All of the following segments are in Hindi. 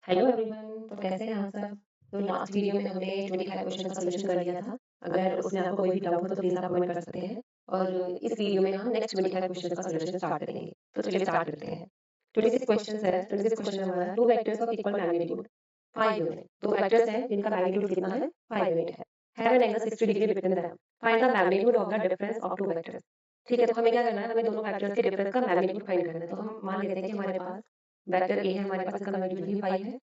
Hello everyone. तो कैसे हैं आप सब। तो लास्ट वीडियो में हमने 25 क्वेश्चन का सॉल्यूशन कर लिया था। अगर उसमें आपको कोई भी डाउट हो तो प्लीज़ आप कमेंट कर सकते हैं। और इस वीडियो में हम नेक्स्ट 25 क्वेश्चन का सॉल्यूशन स्टार्ट करेंगे। तो चलिए स्टार्ट करते हैं। 26 क्वेश्चन है। 26 क्वेश्चन हमारा two vectors of equal magnitude 5 unit. दो वेक्टर्स हैं जिनका मैग्नीट्यूड कितना है 5 यूनिट है। Have an angle 60 degree between them. Find the magnitude of the difference of two vectors. ठीक है, तो हमें क्या करना है, हमें दोनों वेक्टर्स के डिफरेंस का मैग्नीट्यूड फाइंड करना है। तो हम मान लेते हैं कि हमारे पास वेक्टर ए है, हमारे पास इसका मैग्नीट्यूड भी 5 है।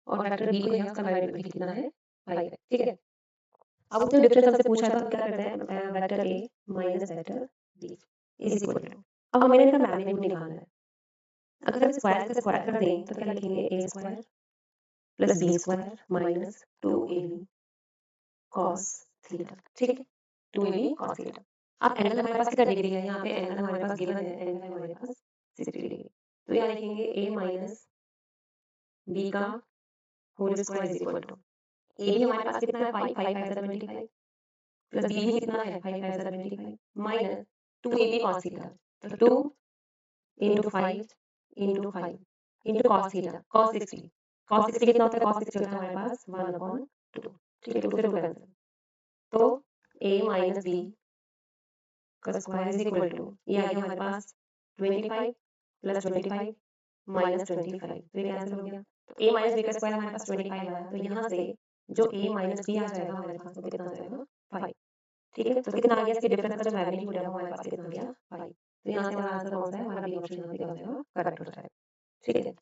और वेक्टर बी को है, उसका मैग्नीट्यूड भी कितना है 5 है। ठीक है, अब उसने डिफरेंस हमसे पूछा है तो हम क्या करते हैं, vector A minus vector B is equal to, अब हमें इनका मैग्नीट्यूड निकालना है। अगर हम स्क्वायर से स्क्वायर कर दें तो क्या लिखेंगे, a square plus b square minus 2ab cos थीटा। ठीक है, 2ab cos थीटा। अब एंगल हमारे पास कितना डिग्री है, यहाँ पे एंगल हमारे पास गिवन है, एंगल है हमारे पास 60 डिग्री। तो यहाँ लिखेंगे a माइनस बी का whole square is equal to, a भी हमारे पास कितना है 5, 5 5 75 प्लस बी भी कितना है 5 5 75 माइनस 2ab cos थीटा। तो 2 into 5 into 5 into cos theta, cos 60। cos 60 कितना होता है, cos 60 होता है हमारे पास 1 अपॉन 2। ठीक है, 2 से 2 कैंसिल। तो a माइनस बी का स्क्वायर इज इक्वल टू, ये आ गया हमारे पास 25 प्लस 25 माइनस 25, तो ये कैंसिल हो गया। तो a माइनस बी का स्क्वायर हमारे पास 25 आया, तो यहाँ से जो a माइनस बी आ जाएगा हमारे पास, तो कितना आ जाएगा 5। ठीक है, तो कितना आ गया, इसके डिफरेंस का जो मैग्नीट्यूड है वो हमारे पास कितना आ गया 5। तो यहाँ से हमारा आंसर कौन सा है, हमारा बी ऑप्शन यहाँ पे क्या हो जाएगा, करेक्ट हो जाएगा। ठीक है,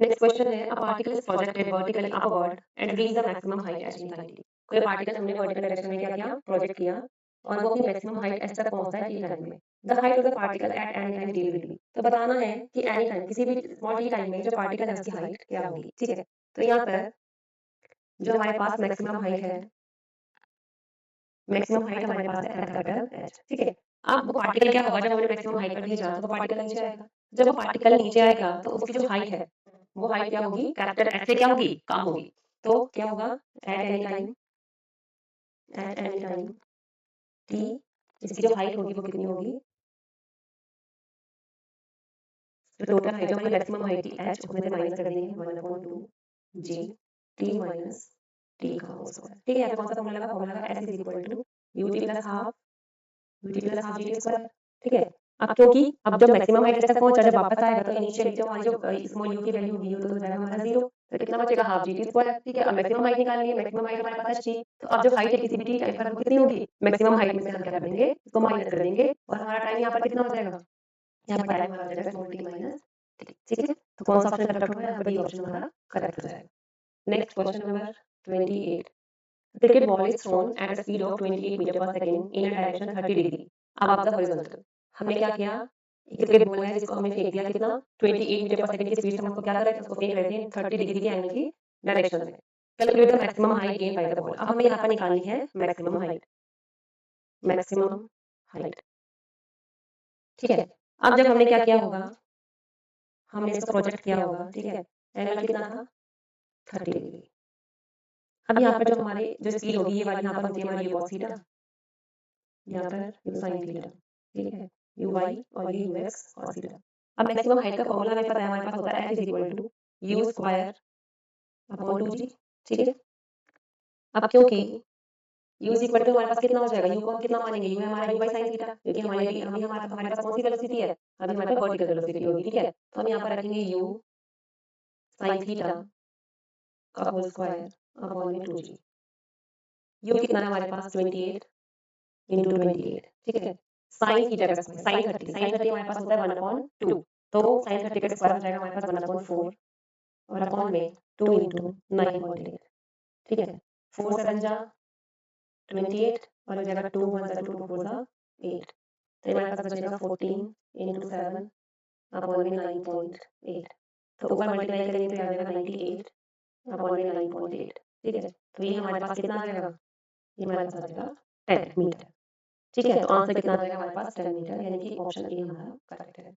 नेक्स्ट क्वेश्चन है, a particle is projected vertically upward and reach the maximum height at infinity. कोई पार्टिकल हमने वर्टिकल डायरेक्शन में क्या किया, प्रोजेक्ट किया, और वो अपनी मैक्सिमम हाइट एस तक पहुंचता है टी टाइम में। The height of the particle at any time T will be, तो बताना है कि एनी टाइम किसी भी स्मॉल टी टाइम में जो पार्टिकल है उसकी हाइट क्या होगी। ठीक है, तो यहाँ पर जो हमारे पास मैक्सिमम हाइट है, मैक्सिमम हाइट हमारे पास है एम कैपिटल एच। ठीक है, अब वो पार्टिकल क्या होगा, जब हमने मैक्सिमम हाइट पर भेजा तो वो पार्टिकल नीचे आएगा। जब वो पार्टिकल नीचे आएगा तो उसकी जो हाइट है वो हाइट क्या होगी, कैपिटल एच से क्या होगी, कम होगी। तो क्या होगा, एट एनी टाइम टी, इसकी जो हाइट होगी वो कितनी होगी, जो टोटल हाइट जो हमारी मैक्सिमम हाइट थी एच, उसमें से माइनस कर देंगे 1/2 जी टी माइनस टी का होल स्क्वायर। ठीक है, यहाँ पे कौन सा फॉर्मूला लगा, फॉर्मूला लगा S is equal to UT plus half UT plus half GT square. ठीक है, अब क्योंकि अब जब मैक्सिमम हाइट तक पहुंचा, जब वापस आएगा तो इनिशियली जो हमारी जो स्मॉल यू की वैल्यू होगी, तो हो जाएगा हमारा 0। तो कितना बचेगा, हाफ जीटी स्क्वायर। ठीक है, अब मैक्सिमम हाइट निकालनी है, मैक्सिमम हाइट हमारे पास है, तो अब जो हाइट है किसी भी टी टाइम पर वो कितनी होगी, मैक्सिमम हाइट में से हम क्या कर देंगे, इसको माइनस कर देंगे, और हमारा टाइम यहाँ पर कितना हो जाएगा, यहाँ पर टाइम हमारा हो जाएगा स्मॉल टी माइनस टी। ठीक है, तो कौन सा ऑप्शन करेक्ट होगा, यहाँ पर डी ऑप्शन हमारा करेक्ट हो जाएगा। Next question number 28। cricket ball is thrown at a speed of 28 metre पर second in a direction 30 degree above the horizontal। हमने क्या किया, क्रिकेट बॉल है जिसको हमने फेंक दिया कितना, 28 मीटर पर सेकंड की स्पीड से हम उसको क्या कर रहे थे, उसको फेंक रहे थे 30 डिग्री के एंगल की डायरेक्शन में। Calculate the maximum height gain by the ball. अब हमें यहाँ पर निकालनी है मैक्सिमम हाइट, मैक्सिमम हाइट। ठीक है, अब जब हमने क्या किया होगा, हमने इसको प्रोजेक्ट किया होगा। ठीक है, एंगल कितना था 30 डिग्री। अब यहाँ पर जो हमारी जो स्पीड होगी, ये वाली यहाँ पर होती है हमारी cos थीटा, यहाँ पर यू साइन थीटा। ठीक है, यू वाई और ये यू एक्स cos थीटा। अब मैक्सिमम हाइट का फॉर्मूला हमें पता है, हमारे पास होता है H is equal to U square upon 2 G. ठीक है, अब क्योंकि यू इज इक्वल टू हमारे पास कितना हो जाएगा, यू को हम कितना मानेंगे, यू है हमारा यू बाई साइन थीटा, क्योंकि हमारे अभी हमारे पास कौन सी वेलोसिटी है, अभी हमारे पास वर्टिकल वेलोसिटी होगी। ठीक है, तो हम यहाँ पर रखेंगे यू साइन थीटा का होल स्क्वायर अपॉन में 2 जी। यू कितना है हमारे पास 28 इंटू 28। ठीक है, साइन थीटा का स्क्वायर साइन 30, साइन 30 हमारे पास होता है 1/2, तो साइन 30 का स्क्वायर हो जाएगा हमारे पास 1/4 और अपॉन में 2 इंटू 9.8। ठीक है, 4 7 जा 28 और हो जाएगा 2 1 जा 2 2 4 जा 8। तो ये हमारे पास बचेगा 14 इंटू 7 अपॉन में 9.8। तो ऊपर मल्टीप्लाई करेंगे तो आ जाएगा 98 अपॉन में 9.8। ठीक है, तो ये हमारे पास कितना आ जाएगा, ये हमारे पास आ जाएगा 10 मीटर। ठीक है, तो आंसर कितना आ जाएगा हमारे पास 10 मीटर, यानी कि ऑप्शन ए हमारा करेक्ट है।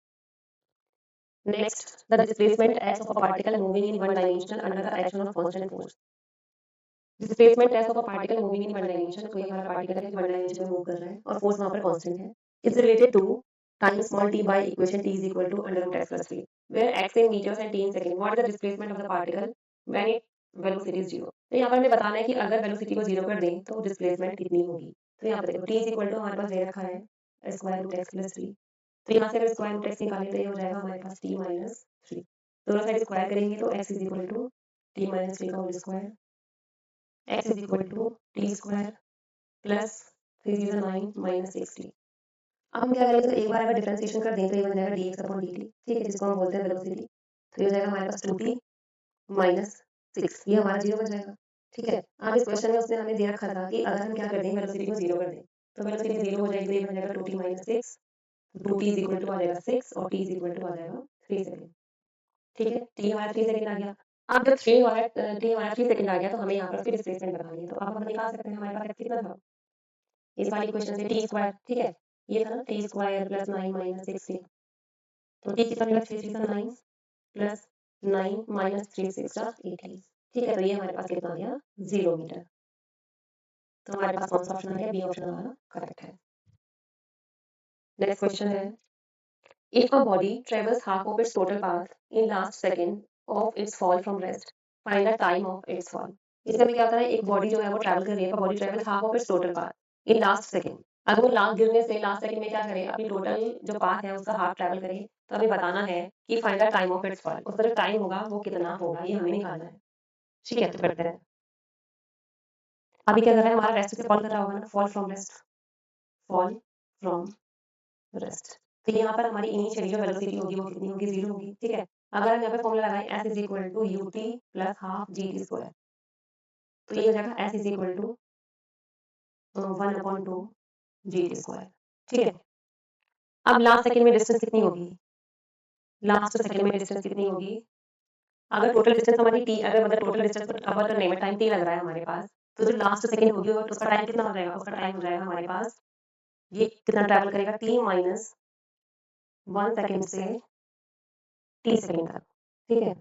Next, the displacement s of a particle moving in one dimension under the action of constant force। Displacement s of a particle moving in one dimension, कोई हमारा पार्टिकल है जो वन डायमेंशन में मूव कर रहा है और फोर्स वहां पर कांस्टेंट है, is related to times small t by equation t is equal to under root x plus 3, where x in meters and t in second. What is the displacement of the particle when its velocity is 0? तो यहाँ पर हमें बताना है कि अगर वेलोसिटी को 0 कर दें तो डिस्प्लेसमेंट कितनी होगी। तो यहाँ पर देखो t इज इक्वल टू हमारे पास दे रखा है स्क्वायर रूट एक्स प्लस 3। तो यहाँ से अगर स्क्वायर रूट एक्स निकालें तो ये हो जाएगा हमारे पास t माइनस 3। दोनों साइड स्क्वायर करेंगे तो x is equal to t minus 3 का whole square, x is equal to t square plus 3 is 9 minus 6t। अब हम क्या करेंगे, तो एक बार अगर डिफरेंशिएशन कर दें तो ये बन जाएगा dx अपॉन dt, ठीक है, जिसको हम बोलते हैं वेलोसिटी। तो ये हो जाएगा हमारे पास 2t माइनस 6, ये हमारा 0 बन जाएगा, ठीक है। अब इस क्वेश्चन में उसने हमें दे रखा था कि अगर हम क्या कर दें, वेलोसिटी को 0 कर दें, तो वेलोसिटी 0 हो जाएगी तो ये बन जाएगा 2t minus 6, 2t is equal to आ जाएगा 6 और t इज इक्वल टू आ जाएगा 3 सेकंड, ठीक है। t हमारा 3 सेकंड आ गया। अब जब t हमारा 3 सेकंड आ गया तो हमें यहाँ पर उसकी डिस्प्लेसमेंट बतानी है। तो अब हम निकाल सकते हैं, हमारे पास x कितना था इस वाली इक्वेशन से, t स्क्वायर, ठीक है, ये था ना t square plus 9 minus 6t। तो t कितना मिला, 3 3 9 प्लस 9 माइनस 3 6 18, ठीक है। तो ये हमारे पास कितना आ गया, 0 मीटर। तो हमारे पास कौन सा ऑप्शन आ गया, बी ऑप्शन हमारा करेक्ट है। नेक्स्ट क्वेश्चन है, if a body travels half of its total path in last second of its fall from rest, find the time of its fall. इसका मतलब क्या होता है, एक बॉडी जो है वो ट्रैवल कर रही है, body travels half of its total path in last second. अगर वो लास्ट गिरने से लास्ट सेकंड में क्या करे, अपनी टोटल जो पाथ है उसका हाफ ट्रैवल करे, तो हमें बताना है कि find the time of its fall, उसका जो टाइम होगा वो कितना होगा, ये हमें निकालना है, ठीक है। तो करते हैं, अभी क्या कर रहा है, हमारा रेस्ट से फॉल कर रहा होगा ना, fall from rest, fall from rest. तो यहाँ पर हमारी इनिशियली जो वेलोसिटी होगी वो कितनी होगी, 0 होगी, ठीक है। अगर हम यहाँ पे फॉर्मूला लगाएं s is equal to ut plus half gt square, तो ये हो जाएगा s is equal to 1/2 gt square, ठीक है। अब लास्ट सेकंड में डिस्टेंस कितनी होगी, लास्ट सेकंड में डिस्टेंस कितनी होगी, अगर टोटल डिस्टेंस हमारी t, अगर मतलब टोटल डिस्टेंस को कवर करने में टाइम t लग रहा है हमारे पास, तो जो लास्ट सेकंड होगी उसका टाइम कितना हो जाएगा, उसका टाइम हो जाएगा हमारे पास, ये कितना ट्रैवल करेगा, t माइनस 1 सेकंड से t सेकंड तक, ठीक है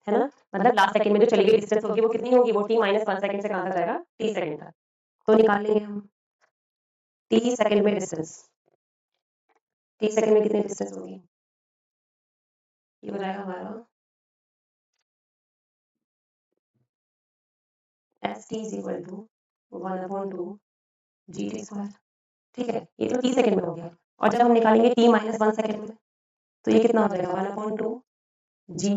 ना। मतलब लास्ट सेकंड में जो चली गई डिस्टेंस होगी वो कितनी होगी, वो t माइनस 1 सेकंड से कहाँ तक जाएगा, t सेकंड तक। तो निकाल लेंगे हम t सेकंड में डिस्टेंस, t सेकंड में कितनी डिस्टेंस होगी, ये हो जाएगा हमारा st is equal to 1/2 gt square, ठीक है। ये तो t सेकंड में हो गया, और जब हम निकालेंगे t माइनस 1 सेकंड में, तो ये कितना हो जाएगा, 1/2 g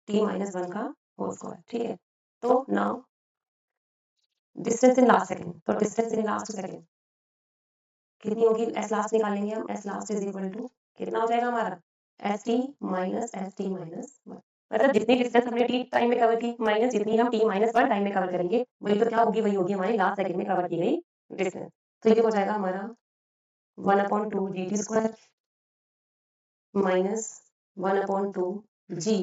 t माइनस 1 का होल स्क्वायर, ठीक है। तो now distance in last second, तो डिस्टेंस इन लास्ट सेकंड कितनी होगी, एस लास्ट निकालेंगे हम, S last is equal to कितना हो जाएगा हमारा, एस टी माइनस 1, मतलब जितनी डिस्टेंस हमने टी टाइम में कवर की माइनस जितनी हम टी माइनस 1 टाइम में कवर करेंगे, वही तो क्या होगी, वही होगी हमारी लास्ट सेकंड में कवर की गई डिस्टेंस। तो ये हो जाएगा हमारा 1/2 G T square minus 1/2 G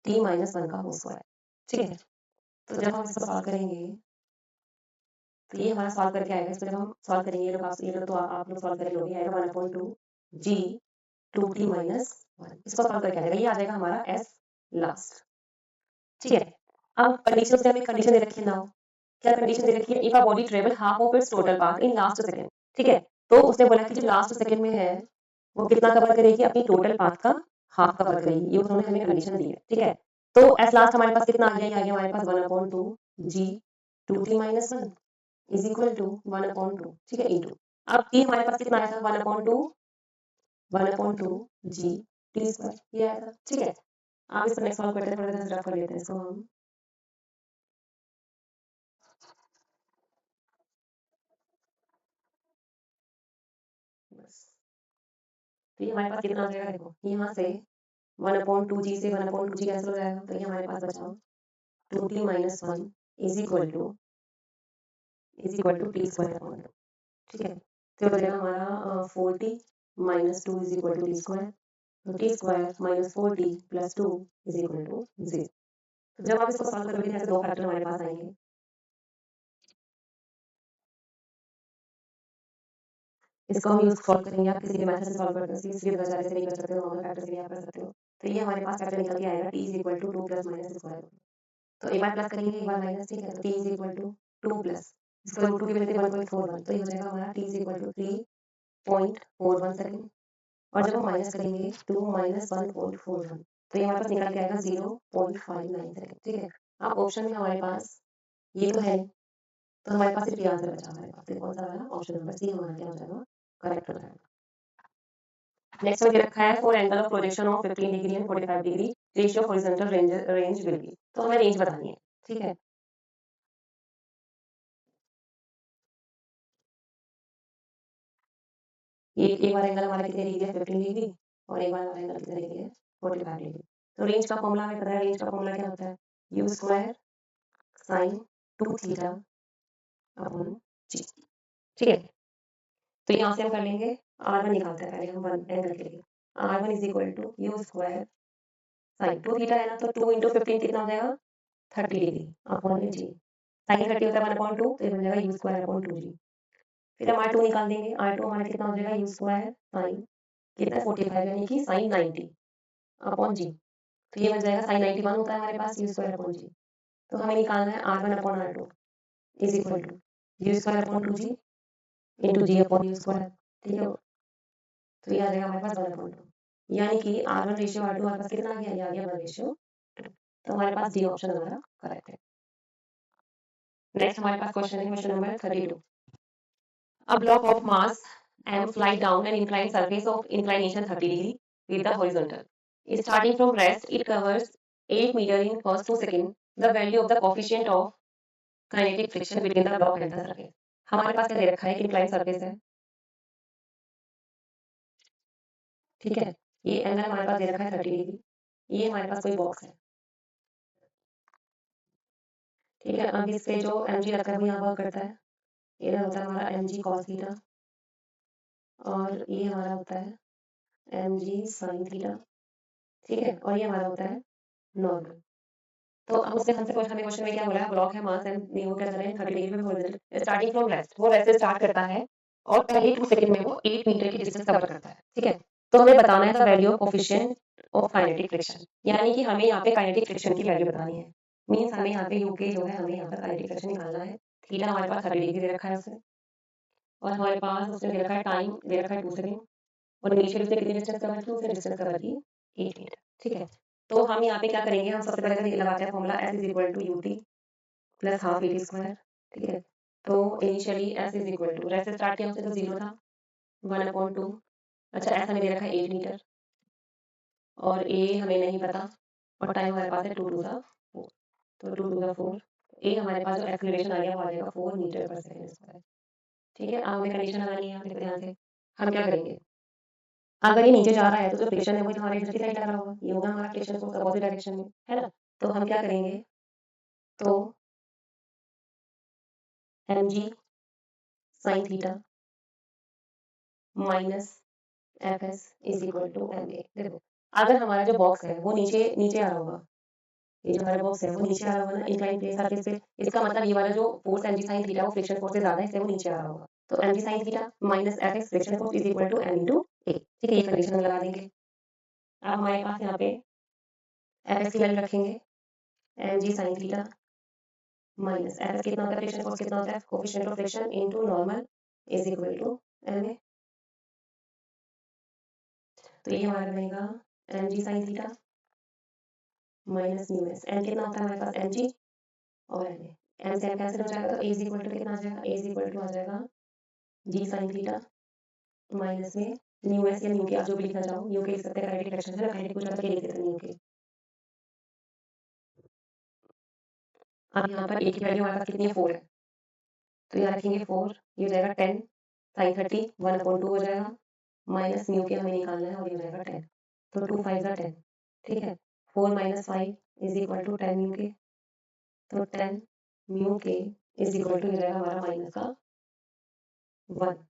T minus 1 का होल स्क्वायर, ठीक है। तो जब हम इसको सॉल्व करेंगे तो ये हमारा सॉल्व करके आएगा, इसको जब हम सॉल्व करेंगे, ये लोग तो आप लोग सॉल्व कर लोगे, आएगा 1/2 जी 2t माइनस 1, इसको सॉल्व करके आ जाएगा, ये आ जाएगा हमारा s लास्ट, ठीक है। अब कंडीशन से हमें कंडीशन दे रखी है नाउ, क्या कंडीशन दे रखी है, if a body travel half of its total path in last second, ठीक है। तो उसने बोला कि जो लास्ट सेकंड में है वो कितना कवर करेगी, अपनी टोटल पाथ का हाफ कवर करेगी, ये उन्होंने हमें कंडीशन दी है, ठीक है। तो s लास्ट हमारे पास कितना आ गया, ये आ गया हमारे पास 1/2 g 2t minus 1 is equal to 1/2, ठीक है, इनटू अब t हमारे पास कितना आया था, 1/2 जी टी स्क्वायर, ये आया था, ठीक है। आप इसको नेक्स्ट सॉल्व करते हैं, थोड़ा सा रफ कर लेते हैं इसको हम, बस। तो ये हमारे पास कितना हो जाएगा, देखो यहाँ से 1/2 जी से 1/2 जी कैंसिल हो जाएगा, तो ये हमारे पास बचा 2t minus 1 is equal to t square upon 2, ठीक है। तो हो जाएगा हमारा 4t minus 2 is equal to t square, तो T square minus 4t plus 2 is equal to 0। तो जब आप इसको सॉल्व करोगे तो ऐसे दो फैक्टर हमारे पास आएंगे, इसको हम यूज सॉल्व करेंगे, आप किसी भी मेथड से सॉल्व करते हो, सीधे बाजार से नहीं कर सकते हो, नॉर्मल फैक्टर से भी आप कर सकते हो। तो ये हमारे पास फैक्टर निकल के आएगा t is equal to 2 plus minus square, तो एक बार प्लस करेंगे एक बार माइनस, ठीक है। तो t is equal to 2 plus इसको रूट 2 की वजह से 1.41, तो ये हो जाएगा हमारा t is equal to 3 0.41 second, और जब हम माइनस करेंगे 2 माइनस 1.41, तो ये हमारे पास निकल के आएगा 0.59 सेकेंड। ठीक है, अब ऑप्शन में हमारे पास ये तो है नहीं, तो हमारे पास सिर्फ ये आंसर बचा हमारे पास। तो कौन सा वाला? ऑप्शन नंबर सी हमारा क्या हो जाएगा? करेक्ट हो जाएगा। नेक्स्ट में दे रखा है for angle of projection of 15 degree and 45 degree ratio of horizontal range will be. तो हमें रेंज बतानी है। ठीक है, ये एक बार एंगल हमारा कितने डिग्री है? 15 डिग्री, और एक बार हमारा एंगल कितने डिग्री है? 45 डिग्री। तो रेंज का फॉर्मूला हमें पता है। रेंज का फॉर्मूला क्या होता है? U square sine 2 theta upon g. ठीक है, तो यहाँ से हम कर लेंगे r1 निकालते हैं पहले हम वन एंगल के लिए। r1 is equal to U square sine 2 theta है ना, तो 2 इंटू 15 कितना हो जाएगा? 30 डिग्री अपॉन में जी। साइन 30 होता है 1/2, तो ये बन जाएगा यू स्क्वायर अपॉन 2g। फिर हम r2 निकाल देंगे। r2 हमारा कितना हो जाएगा? यू स्क्वायर साइन कितना? 45 यानी कि साइन 90 अपॉन जी। तो ये बन जाएगा साइन 91 होता है हमारे पास यू स्क्वायर अपॉन जी। तो हमें निकालना है r1 अपॉन r2 is equal to U square upon 2g into G upon U square. ठीक है, तो ये आ जाएगा हमारे पास 1/2, यानी कि r1 रेशियो r2 हमारे पास कितना आ गया? ये आ गया 1:2। तो हमारे पास डी ऑप्शन हमारा करेक्ट है। नेक्स्ट हमारे पास क्वेश्चन है, question number 32। A block of mass m fly down an inclined surface of inclination 30 degree with the horizontal. Starting from rest, it covers 8 meter in first 2 seconds. The value of the coefficient of kinetic friction between the block and the surface. हमारे पास क्या दे रखा है? कि inclined surface है। ठीक है, ये एंगल हमारे पास दे रखा है 30 डिग्री। ये हमारे पास कोई बॉक्स है। ठीक है, अब इस पे जो mg रखा है वो यहाँ वर्क करता है। ये होता है हमारा mg cos थीटा, और ये हमारा होता है mg sin थीटा। ठीक है, और ये हमारा होता है नॉर्मल। तो अब उसने हमसे हमें क्वेश्चन में क्या बोला? ब्लॉक है, मास एंड वो क्या कर रहे हैं? 30 डिग्री पे हॉरिजॉन्टल स्टार्टिंग फ्रॉम रेस्ट। वो रेस्ट से स्टार्ट करता है और पहले 2 सेकंड में वो 8 मीटर की डिस्टेंस कवर करता है। ठीक है, तो हमें बताना है the value of coefficient of kinetic friction, यानी कि हमें यहाँ पे काइनेटिक फ्रिक्शन की वैल्यू बतानी है। मींस हमें यहाँ पे यूके जो है, हमें यहाँ पर काइनेटिक फ्रिक्शन निकालना है। थीटा हमारे पास 30 डिग्री दे रखा है उसने, और हमारे पास उसने दे रखा है टाइम दे रखा है 2 सेकंड, और इनिशियली उसने कितनी डिस्टेंस कवर की? उसने डिस्टेंस कवर की 8 मीटर। ठीक है, तो हम यहाँ पे क्या करेंगे? हम सबसे पहले तो लगाते हैं formula S is equal to ut plus half AT square. ठीक है, तो initially S is equal to rest से स्टार्ट किया उसने तो 0 था, 1/2। अच्छा, S हमें दे रखा है 8 मीटर, और A हमें नहीं पता, और टाइम हमारे पास है 2 2 4। तो 2 2 4, A हमारे पास जो एक्सेलरेशन आ गया वो आ जाएगा 4 मीटर पर सेकंड स्क्वायर। ठीक है, अब हमें कंडीशन लगानी है यहाँ पे, ध्यान से। हम क्या करेंगे? अगर ये नीचे जा रहा है तो जो फ्रिक्शन है वो हमारे इधर की साइड लग रहा होगा, ये होगा हमारा फ्रिक्शन फोर्स अपोजिट डायरेक्शन में, है ना? तो हम क्या करेंगे? तो mg sin theta minus fs is equal to ma। देखो, अगर हमारा जो बॉक्स है वो नीचे नीचे आ रहा होगा, ये जो हमारा बॉक्स है वो नीचे आ रहा होगा ना इंक्लाइन प्लेन सरफेस पे, इसका मतलब ये वाला जो फोर्स mg sin थीटा वो फ्रिक्शन फोर्स से ज्यादा है, इसलिए वो नीचे आ रहा होगा। तो mg sin theta minus fx friction force is equal to m into a। ठीक है, ये कंडीशन हम लगा देंगे। अब हमारे पास यहाँ पे fx की वैल्यू रखेंगे, mg sin theta minus fs कितना होता है? फ्रिक्शन फोर्स कितना होता है? Coefficient of friction into normal is equal to ma। तो ये हमारा बनेगा mg sin theta minus mu S. M कितना होता है हमारे पास? mg और ma। m से m कैंसिल हो जाएगा, तो a इज इक्वल टू कितना आ जाएगा? a इज इक्वल टू आ जाएगा g sin थीटा माइनस में म्यू एस या म्यू के, आप जो भी लिखना चाहो, म्यू के लिख सकते हैं, काइनेटिक फ्रिक्शन है ना, काइनेटिक कुछ अलग के लिख देते हैं म्यू के। अब यहाँ पर a की वैल्यू हमारे पास कितनी है? 4 है, तो यहाँ रखेंगे 4, ये हो जाएगा 10 sin 30 1/2 हो जाएगा, माइनस म्यू के हमें निकालना है, और ये हो जाएगा 10। तो 2 5 जा 10। ठीक है, 4 minus 5 is equal to 10 mu के, तो 10 म्यू के इज इक्वल टू हो जाएगा हमारा माइनस का 1।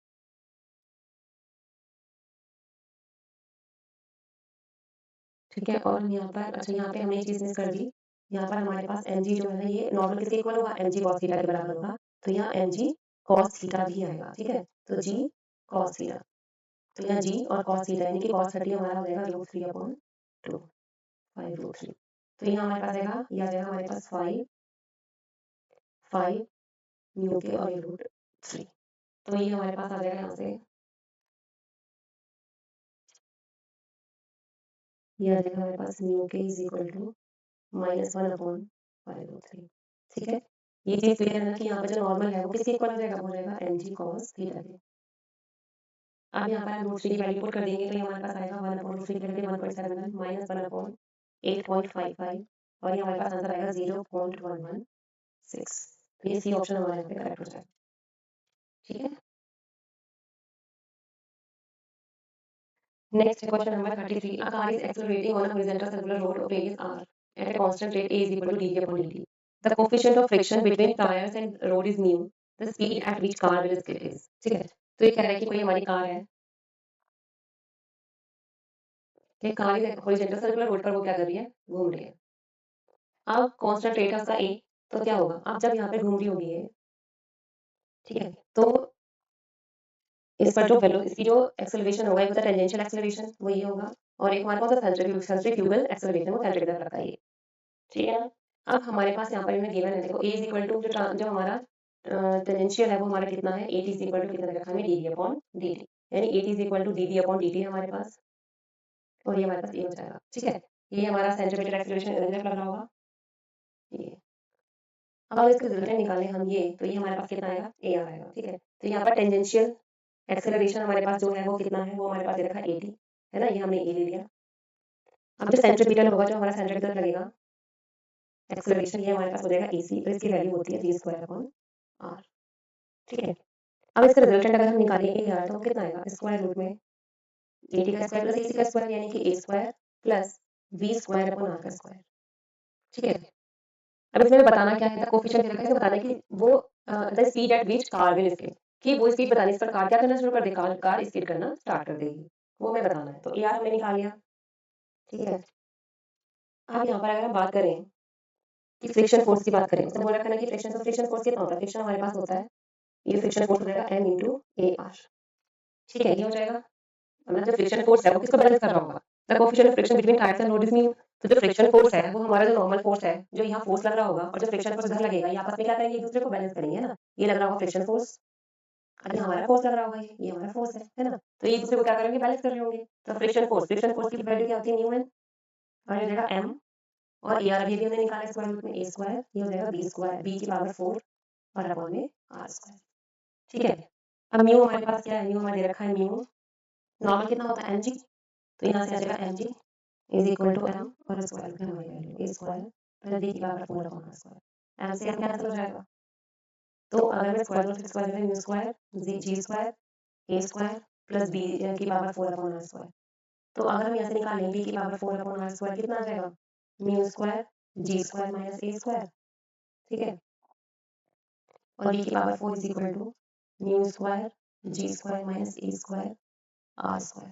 ठीक है, और यहाँ पर अच्छा, यहाँ पे हमने एक चीज़ मिस कर दी। यहाँ पर हमारे पास mg जो है ना, ये नॉर्मल किसके इक्वल होगा? mg cos थीटा के बराबर होगा, तो यहाँ mg cos थीटा भी आएगा। ठीक है, तो g cos थीटा, तो यहाँ g और cos थीटा यानी कि cos 30 हमारा हो जाएगा √3/2 5√3। तो यहाँ हमारे पास आएगा, ये आ जाएगा हमारे पास 5 5 म्यू के और ये √3। तो ये हमारे पास आ जाएगा यहाँ से ये आ जाएगा हमारे पास म्यू के इज इक्वल टू -1/5/3। ठीक है, ये चीज क्लियर है ना कि यहाँ पर जो नॉर्मल है वो किसके इक्वल हो जाएगा, वो हो जाएगा mg cos थीटा के। अब यहाँ पर हम रूट 3 की वैल्यू पुट कर देंगे तो ये हमारे पास आएगा 1/√3 की वैल्यू 1.71 माइनस 1/8.55 और ये हमारे पास आंसर आएगा 0.116। तो ये सी ऑप्शन हमारे यहाँ पे करेक्ट हो जाएगा। ठीक है, next question number 33. A car is accelerating on a horizontal circular road of radius r at a constant rate a is equal to dv upon dt. The coefficient of friction between tires and road is mu. The speed at which car will skid is. ठीक है, तो ये कह रहा है कि कोई हमारी कार है, ये car is horizontal circular road पर वो क्या कर रही है, घूम रही है। अब कांस्टेंट रेट है उसका a, तो क्या होगा, अब जब यहाँ पे घूम रही होगी ये, ठीक है, तो इस पर जो इसकी जो एक्सेलरेशन होगा वो टेंजेंशियल एक्सेलरेशन वो ये होगा और एक हमारे पास सेंट्रीफ्यूगल एक्सेलरेशन वो सेंटर की तरफ रखा है ये। ठीक है ना, अब हमारे पास यहाँ पर इन्हें गिवन है, देखो a इज इक्वल टू जो हमारा टेंजेंशियल है वो हमारा कितना है, at इज इक्वल टू कितना रखा है dv अपॉन dt, यानी at is equal to dv upon dt है हमारे पास और ये हमारे पास a हो जाएगा। ठीक है, ये हमारा सेंटीमीटर एक्सेलरेशन इधर लग रहा होगा ये। अब अगर इसके रिजल्टेंट निकालें हम ये, तो ये हमारे पास कितना आएगा, a आ जाएगा। ठीक है, तो यहाँ पर टेंजेंशियल एक्सेलरेशन हमारे पास जो है वो कितना है, वो हमारे पास दे रखा है 80 है ना, ये हमने a ले लिया। अब जो सेंट्रीपिटल होगा, जो हमारा सेंट्रीपिटल लगेगा एक्सेलरेशन, ये हमारे पास हो जाएगा ac, तो इसकी वैल्यू होती है v² अपॉन r। ठीक है, अब इसका रिजल्टेंट अगर हम निकालेंगे यार तो कितना आएगा, स्क्वायर रूट में 80 का स्क्वायर प्लस ac का स्क्वायर यानी कि a² plus v² upon r का स्क्वायर। ठीक है, अब इसमें बताना क्या है, कोफिशिएंट दे रखा है, इसमें बताना है कि वो the speed at which car will skid, कि वो स्पीड बतानी, इस पर कार क्या करना शुरू कर देगी, कार स्किड करना स्टार्ट कर देगी, वो हमें बताना है। तो ए आर हमने निकाल लिया। ठीक है, अब यहाँ पर अगर हम बात करें कि फ्रिक्शन फोर्स की बात करें, तो बोल रखा है कि फ्रिक्शन फोर्स कितना होता है, फ्रिक्शन हमारे पास होता है, ये फ्रिक्शन फोर्स हो जाएगा m इंटू ए आर। ठीक है, ये हो जाएगा, मतलब जो फ्रिक्शन फोर्स है वो किसको बैलेंस कर रहा होगा, the coefficient of friction between tyres and road is mu. तो जो फ्रिक्शन फोर्स है वो हमारा जो नॉर्मल फोर्स है, जो यहाँ फोर्स लग रहा होगा और जो फ्रिक्शन फोर्स इधर लगेगा, ये आपस में क्या करेंगे, एक दूसरे को बैलेंस करेंगे ना। ये लग रहा होगा फ्रिक्शन फोर्स, अभी हमारा फोर्स लग रहा होगा, ये हमारा फोर्स है ना, तो ये एक दूसरे को क्या करेंगे, बैलेंस कर रहे होंगे। तो फ्रिक्शन फोर्स की वैल्यू क्या होती है, न्यू एन, और ये हो जाएगा m, और ए आर अभी हमने निकाला स्क्वायर रूट में a², ये हो जाएगा b² b की पावर 4 और अपॉन में r²। ठीक है, अब म्यू हमारे पास क्या है, म्यू हमारे दे रखा है, म्यू नॉर्मल कितना होता है mg, तो यहाँ से आ जाएगा mg is equal to m और स्क्वायर रूट में हमारी वैल्यू a² प्लस b की पावर 4 अपॉन r², m से m कैंसिल हो जाएगा। तो अगर मैं स्क्वायर रूट स्क्वायर में mu square g² a² plus b की पावर 4 अपॉन r², तो अगर हम यहाँ से निकालें b की पावर 4 अपॉन r² कितना आ जाएगा, mu square g² minus a²। ठीक है, और b की power 4 is equal to mu square g² minus a² r²।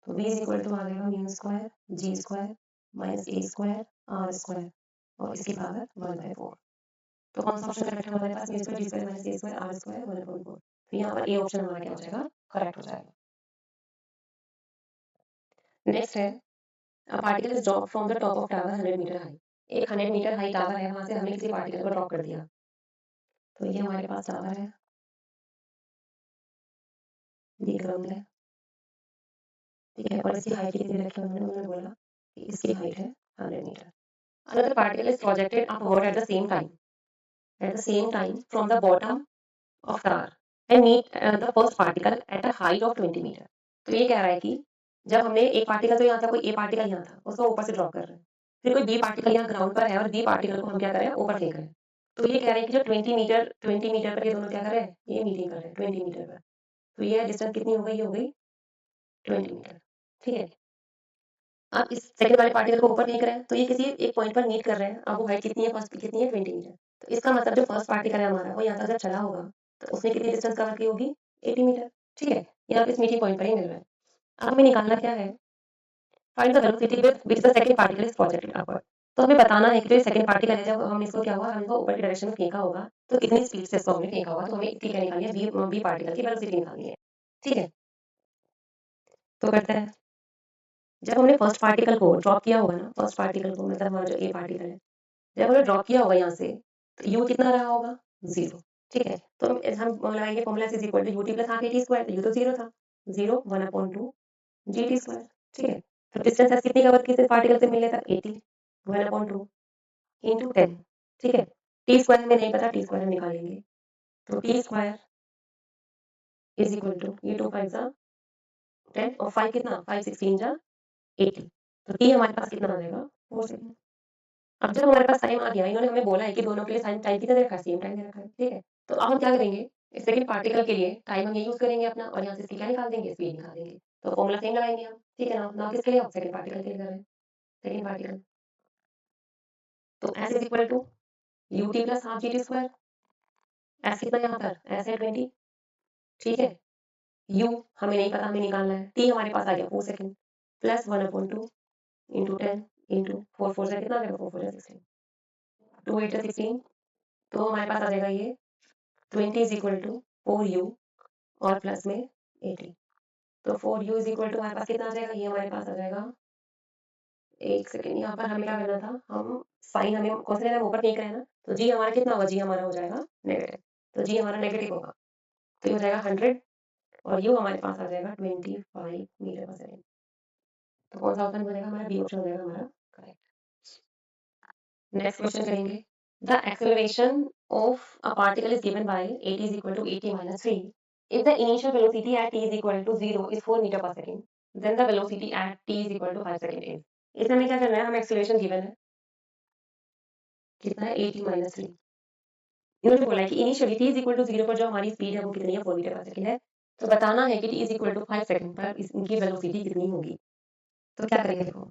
तो b इज इक्वल टू आ जाएगा mu square g² minus a² r² और इसकी पावर 1/4। तो कौन सा ऑप्शन करेक्ट है हमारे पास, mu square g² minus a² r² 1/4। तो यहाँ पर ए ऑप्शन हमारा क्या हो जाएगा, करेक्ट हो जाएगा। नेक्स्ट है, a particle is dropped from the top of tower 100 metre high. एक 100 मीटर हाई टावर है, वहां से हमने किसी पार्टिकल को ड्रॉप कर दिया। तो ये हमारे पास टावर है, ये ग्राउंड है। ठीक है, और इसकी हाइट कितनी रखी उन्होंने बोला कि इसकी हाइट है 100 metre. Another particle is projected upward at the same time from the bottom of tower and meet the first particle at a height of 20 metre. तो ये कह रहा है कि जब हमने एक पार्टिकल, तो यहाँ था कोई ए पार्टिकल, यहाँ था, उसको ऊपर से ड्रॉप कर रहे हैं, फिर कोई बी पार्टिकल यहाँ ग्राउंड पर है और बी पार्टिकल को हम क्या कर रहे हैं, ऊपर फेंक रहे हैं। तो ये कह रहे हैं कि जो 20 मीटर पर ये दोनों क्या कर रहे हैं, ये मीटिंग कर रहे हैं 20 मीटर पर। तो ये डिस्टेंस कितनी हो गई, ये हो गई 20 मीटर। ठीक है, अब इस सेकंड वाले पार्टिकल को ऊपर फेंक रहे हैं, तो ये किसी एक पॉइंट पर मीट कर रहे हैं। अब वो हाइट कितनी है, फर्स्ट की कितनी है, 20 मीटर। तो इसका मतलब जो फर्स्ट पार्टिकल है हमारा, वो यहाँ तक जब चला होगा तो उसने कितनी डिस्टेंस कवर की होगी, 80 मीटर। ठीक है, यहाँ पे इस मीटिंग पॉइंट पर ही मिल रहा है। अब हमें निकालना क्या है, find the velocity with which the second particle is projected upward. तो हमें बताना है कि जो सेकंड पार्टिकल है, जब हम इसको क्या हुआ, हम इसको ऊपर की डायरेक्शन में फेंका होगा तो कितनी स्पीड से इसको हमने फेंका होगा। तो हमें इतनी क्या निकालनी है, बी पार्टिकल की वेलोसिटी निकालनी है। ठीक है, तो करते हैं, जब हमने फर्स्ट पार्टिकल को ड्रॉप किया होगा ना, फर्स्ट पार्टिकल को मतलब हमारा जो ए पार्टिकल है, जब हमने ड्रॉप किया होगा यहाँ से, तो यू कितना रहा होगा, 0। ठीक है, तो हम लगाएंगे formula is equal to UT plus half A T square, तो यू तो 0 था, 0 1/2 जी टी स्क्वायर। ठीक है, तो डिस्टेंस एस कितनी कवर की इस पार्टिकल से मिलने तक 80 1/2 इंटू 10 ठीक है। टी स्क्वायर में नहीं पता, टी स्क्वायर हम निकालेंगे। तो T square is equal to ये 2 5 जा 10 और 5 कितना 5 16 जा 80। तो टी हमारे पास कितना आ जाएगा 4 सेकंड। अब जब हमारे पास टाइम आ गया, इन्होंने हमें बोला है कि दोनों के लिए टाइम टाइम कितना दे रखा है, सेम टाइम दे रखा है, ठीक है। तो अब हम क्या करेंगे, इस सेकंड पार्टिकल के लिए टाइम हम ये यूज करेंगे अपना, और यहाँ से इसकी क्या निकाल देंगे, स्पीड निकाल देंगे। तो फॉर्मूला सेम लगाएंगे हम, ठीक है ना। नाउ किसके लिए, सेकंड पार्टिकल के लिए कर रहे हैं, सेकंड पार्टिकल। तो s is equal to ut plus half gt square. s कितना यहाँ पर, s है 20, ठीक है। u हमें नहीं पता, हमें निकालना है। t हमारे पास आ गया 4 सेकंड प्लस 1/2 इंटू 10 इंटू 4 4 से कितना आ जाएगा, 4 4 16 2 8 16। तो हमारे पास आ जाएगा ये 20 इज इक्वल टू 4u और प्लस में 80। तो 4u इज इक्वल टू हमारे पास कितना आ जाएगा, ये हमारे पास आ जाएगा, एक सेकंड, यहाँ पर हमें क्या करना था, हम साइन हमें कौन सा लेना है, ऊपर कहीं का है ना। तो जी हमारा कितना होगा, जी हमारा हो जाएगा नेगेटिव। तो जी हमारा नेगेटिव होगा, तो ये हो जाएगा 100 और यू हमारे पास आ जाएगा 25 मीटर पर सेकंड। तो कौन सा ऑप्शन हो जाएगा हमारा, बी ऑप्शन हो जाएगा हमारा करेक्ट। नेक्स्ट क्वेश्चन करेंगे। The acceleration of a particle is given by 8 is equal to 80 minus 3 if the initial velocity at t is equal to 0 is 4 meter per second, then the velocity at t is equal to 5 second is। इसमें हमें क्या करना है, हमें एक्सेलरेशन गिवन है कितना है 80 minus 3। इन्होंने बोला है कि initially t is equal to 0 पर जो हमारी स्पीड है वो कितनी है, 4 मीटर पर सेकंड है। तो बताना है कि t is equal to 5 second पर इनकी वेलोसिटी कितनी होगी। तो क्या करेंगे, देखो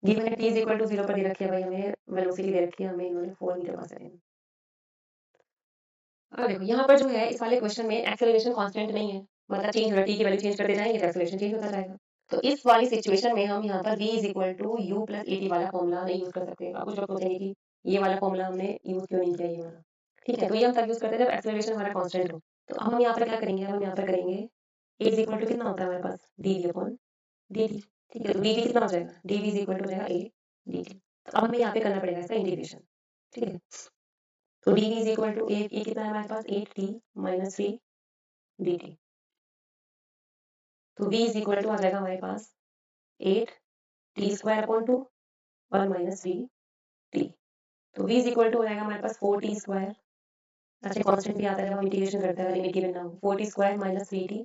गिवन है t is equal to 0 पर दे रखी है भाई, हमें वेलोसिटी दे रखी है हमें इन्होंने 4 मीटर पर सेकंड। अब देखो यहाँ पर जो है इस वाले क्वेश्चन में एक्सेलरेशन कांस्टेंट नहीं है, मतलब चेंज हो रहा है, t की वैल्यू चेंज करते जाएंगे तो एक्सेलरेशन चेंज होता जाएगा। तो इस वाली सिचुएशन में हम यहाँ पर v is equal to U plus A T वाला फॉर्मूला नहीं यूज कर सकते। अब कुछ लोग सोचेंगे कि ये वाला फॉर्मूला हमने यूज क्यों नहीं किया, ये वाला, ठीक है। तो ये हम तब यूज करते हैं जब एक्सेलरेशन हमारा कांस्टेंट हो। तो अब हम यहाँ पर क्या करेंगे, हम यहाँ पर करेंगे a इज इक्वल टू कितना होता है हमारे पास, dv अपॉन dt, ठीक है। तो dv कितना हो जाएगा, dv इज इक्वल टू हो जाएगा a dt। तो अब हमें यहाँ पे करना पड़ेगा इसका इंटीग्रेशन, ठीक है। तो dv is equal to a कितना है हमारे पास 8t minus 3 dt। तो v इज इक्वल टू आ जाएगा हमारे पास 8 t स्क्वायर अपॉन 2 और माइनस 3 t। तो v इज इक्वल टू हो जाएगा हमारे पास 4t स्क्वायर, अच्छा कांस्टेंट भी आता है जब हम इंटीग्रेशन करते हैं, लिमिट गिवन ना हो, 4t square minus 3t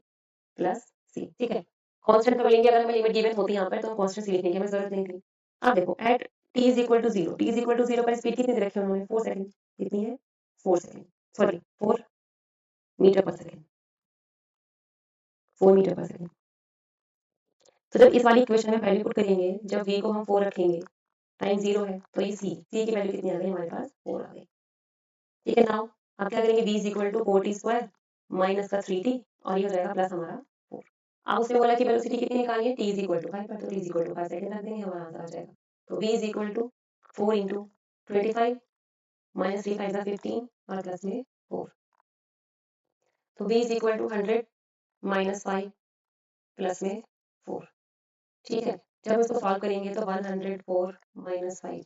plus c, ठीक है। कांस्टेंट कब लेंगे, अगर हमें लिमिट गिवन होती यहाँ पर तो हम कांस्टेंट लिखने की हमें जरूरत नहीं थी। अब देखो at t is equal to 0, t is equal to 0 पर स्पीड कितनी दे रखी है उन्होंने, 4 सेकंड। कितनी है, 4 सेकंड, सॉरी 4 मीटर पर सेकंड, 4 मीटर पर सेकंड। तो जब इस वाली इक्वेशन में वैल्यू पुट करेंगे, जब v को हम 4 रखेंगे, टाइम 0 है, तो ये c की वैल्यू कितनी आ गई हमारे पास, 4 आ गई, ठीक है। नाउ अब क्या करेंगे, v is equal to 4t square minus का 3t और ये हो जाएगा प्लस हमारा 4। अब उसने बोला कि वेलोसिटी कितनी निकालनी है, t इज इक्वल टू 5 पर, तो t is equal to 5 second रख देंगे, हमारा आंसर आ जाएगा। तो v is equal to 4 into 25 minus 3 5 15 और प्लस में 4। तो v is equal to 100 minus 5 plus में 4, ठीक है। जब इसको सॉल्व करेंगे तो 104 माइनस 5,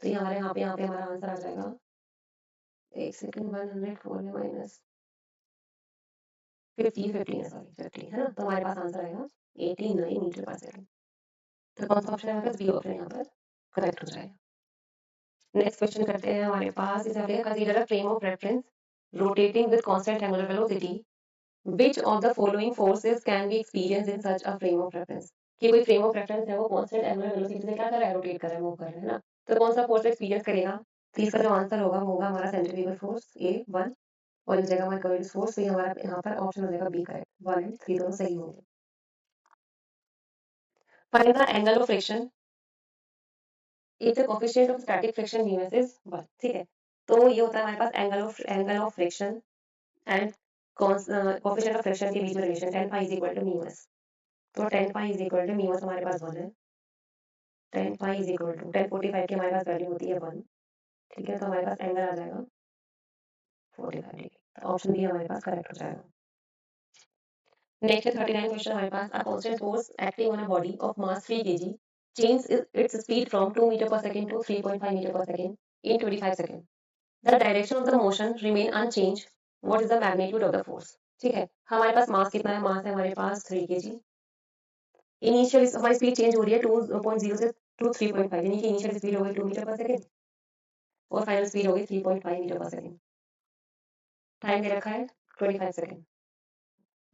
तो ये हमारे यहाँ पे हमारा आंसर आ जाएगा, एक सेकंड, 104 में माइनस 15 15 है, सॉरी 15 है ना। तो हमारे पास आंसर आएगा 89 मीटर पर सेकंड। तो कौन सा ऑप्शन है हमारे पास, बी ऑप्शन यहाँ पर करेक्ट हो जाएगा। नेक्स्ट क्वेश्चन करते हैं हमारे पास, इसे हमने consider a frame of reference rotating with constant angular velocity, which of the following forces can be experienced in such a frame of reference. कि कोई फ्रेम ऑफ रेफरेंस है वो कांस्टेंट एंगुलर वेलोसिटी से क्या कर रहा है, रोटेट कर रहा है, मूव कर रहा है ना। तो कौन सा फोर्स एक्सपीरियंस करेगा, तो इसका जो आंसर होगा वो होगा हमारा सेंट्रीफ्यूगल फोर्स A1 और इस जगह हमारा कर्ल फोर्स, तो ये हमारा यहाँ पर ऑप्शन हो जाएगा बी करेक्ट, 1 एंड 3 दोनों सही होंगे। Find the angle of friction if the coefficient of static friction μs is 1, ठीक है। तो ये होता है हमारे पास angle of friction and coefficient of friction के बीच में relation tan phi is equal to μs। तो tan phi is equal to μs हमारे पास 1 है, tan phi is equal to tan 45 की हमारे पास वैल्यू होती है 1, ठीक है। तो हमारे पास एंगल आ जाएगा 45 डिग्री, तो ऑप्शन बी हमारे पास करेक्ट हो जाएगा। नेक्स्ट है 39 क्वेश्चन हमारे पास, a constant force acting on a body of mass 3 kg changes its speed from 2 meter per second to 3.5 meter per second in 25 seconds. The direction of the motion remain unchanged. What is the magnitude of the force? ठीक है, हमारे पास मास कितना है, मास है हमारे पास 3 kg, इनिशियल हमारी स्पीड चेंज हो रही है 2.0 से टू 3.5, यानी कि इनिशियल स्पीड हो गई 2 मीटर पर सेकेंड और फाइनल स्पीड हो गई 3.5 मीटर पर सेकेंड। टाइम दे रखा है 25 सेकेंड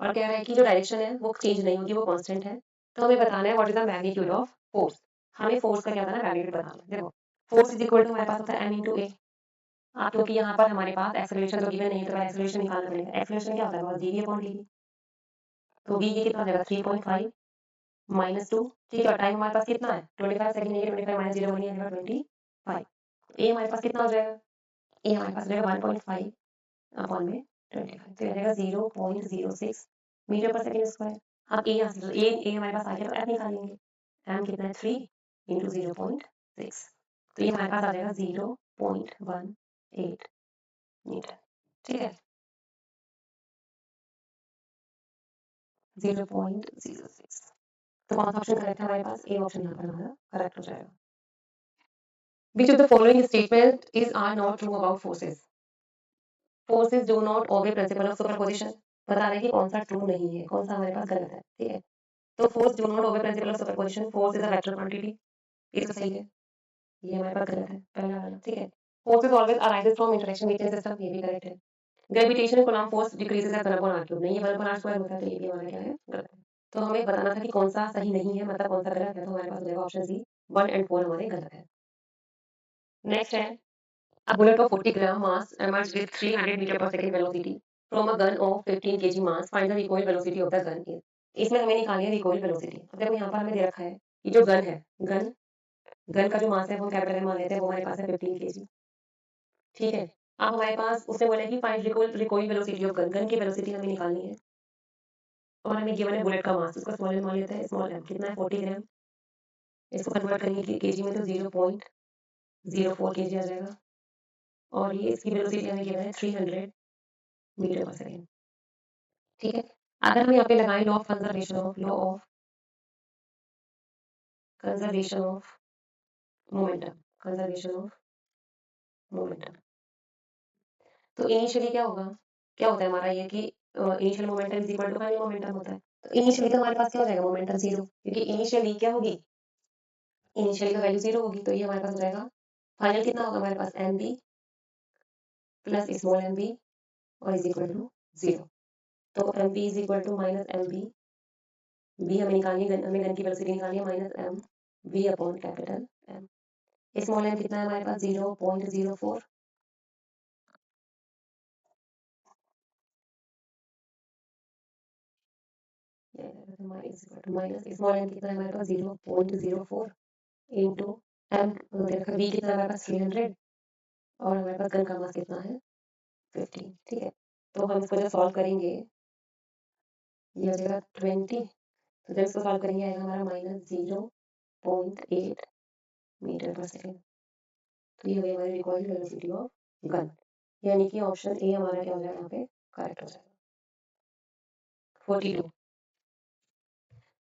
और कह रहा है कि जो डायरेक्शन है वो चेंज नहीं होगी, वो कांस्टेंट है। तो हमें बताना है what is the magnitude of force. हमें फोर्स का क्या बताना है, मैग्नीट्यूड बताना है। देखो फोर्स इज इक्वल टू हमारे पास होता है m इंटू ए। आप क्योंकि यहाँ पर हमारे पास एक्सेलरेशन तो गिवन नहीं है तो एक्सेलरेशन निकालना पड़ेगा। एक्सेलरेशन क्या होता है, बस dv अपॉन dt। तो v ये कितना हो जाएगा 3.5 माइनस 2, ठीक है। और टाइम हमारे पास कितना है 25 सेकंड, ये 25 माइनस 0 बनी जाएगा 25। ए हमारे पास कितना हो जाएगा, ए हमारे पास रहेगा 1.5 अपॉन में 25, तो ये रहेगा 0.06 मीटर पर सेकंड स्क्वायर। अब ए यहाँ से ए हमारे पास आ गया तो एफ निकालेंगे। एम कितना है 3 इंटू 0.6, तो ये हमारे पास आ जाएगा 0.18 मीटर, ठीक है। 0.06, तो कौन सा ऑप्शन करेक्ट है हमारे पास, ए ऑप्शन यहाँ पर हमारा करेक्ट हो जाएगा। Which of the following statement is are not true about forces? Forces do not obey principle of superposition। बता रहे हैं कि कौन सा ट्रू नहीं है, कौन सा हमारे पास गलत है, ठीक है। तो force do not obey principle of superposition, force is a vector quantity, ये तो सही है, ये हमारे पास गलत है पहला वाला, ठीक है। Forces always arises from interaction between system, ये भी करेक्ट है। Gravitational Coulomb force decreases as 1/r⁵, नहीं ये 1/r² होता है, तो ये भी हमारा क्या है, गलत है। तो हमें बताना था कि कौन सा सही नहीं है, मतलब कौन सा गलत है, तो हमारे पास हो जाएगा ऑप्शन सी 1 एंड 4 हमारे गलत है। नेक्स्ट है a bullet of 40 gram mass emerged with 300 meter per second velocity from a gun of 15 kg mass, find the recoil velocity of the gun is। इसमें हमें निकालनी है रिकॉइल वेलोसिटी। अब देखो यहाँ पर हमें दे रखा है कि जो गन है, गन गन का जो मास है वो कैपिटल एम मान लेते हैं, वो हमारे पास है 15 kg, ठीक है। अब हमारे पास उसने बोला है कि find recoil velocity of gun, gun की वेलोसिटी हमें निकालनी है और हमें गिवन है बुलेट का मास, उसका स्मॉल एम मान लेते हैं। स्मॉल एम कितना है 40 ग्राम, इसको कन्वर्ट करेंगे केजी में तो 0.04 kg आ जाएगा और ये इसकी वेलोसिटी हमें गिवन है 300 मीटर पर सेकेंड, ठीक है। अगर हम यहाँ पे लगाएं law of conservation of momentum, conservation of momentum, तो इनिशियली क्या होगा, क्या होता है हमारा ये कि initial momentum is equal to final momentum होता है। तो इनिशियली तो हमारे पास क्या हो जाएगा, मोमेंटम जीरो, क्योंकि इनिशियली क्या होगी, इनिशियली का वैल्यू जीरो होगी, तो ये हमारे पास हो जाएगा फाइनल कितना होगा हमारे पास m b plus small m b और इज इक्वल टू जीरो। तो m b is equal to minus m b, b हमें निकालनी है, हमें गन की वेलोसिटी निकालनी है, minus m b upon capital m. Small m कितना है हमारे पास 0.04, माइनस स्मॉल एम कितना है हमारे पास 0.04 इंटू एम वी कितना है हमारे पास 300 और हमारे पास गन का मास कितना है 15, ठीक है। तो हम इसको जब सॉल्व करेंगे ये हो जाएगा 20, तो जब इसको सॉल्व करेंगे आएगा हमारा माइनस 0.8 मीटर पर सेकेंड। तो ये हो गई हमारी रिकॉइल वेलोसिटी ऑफ गन, यानी कि ऑप्शन ए हमारा क्या हो जाएगा यहाँ पे करेक्ट हो जाएगा। 42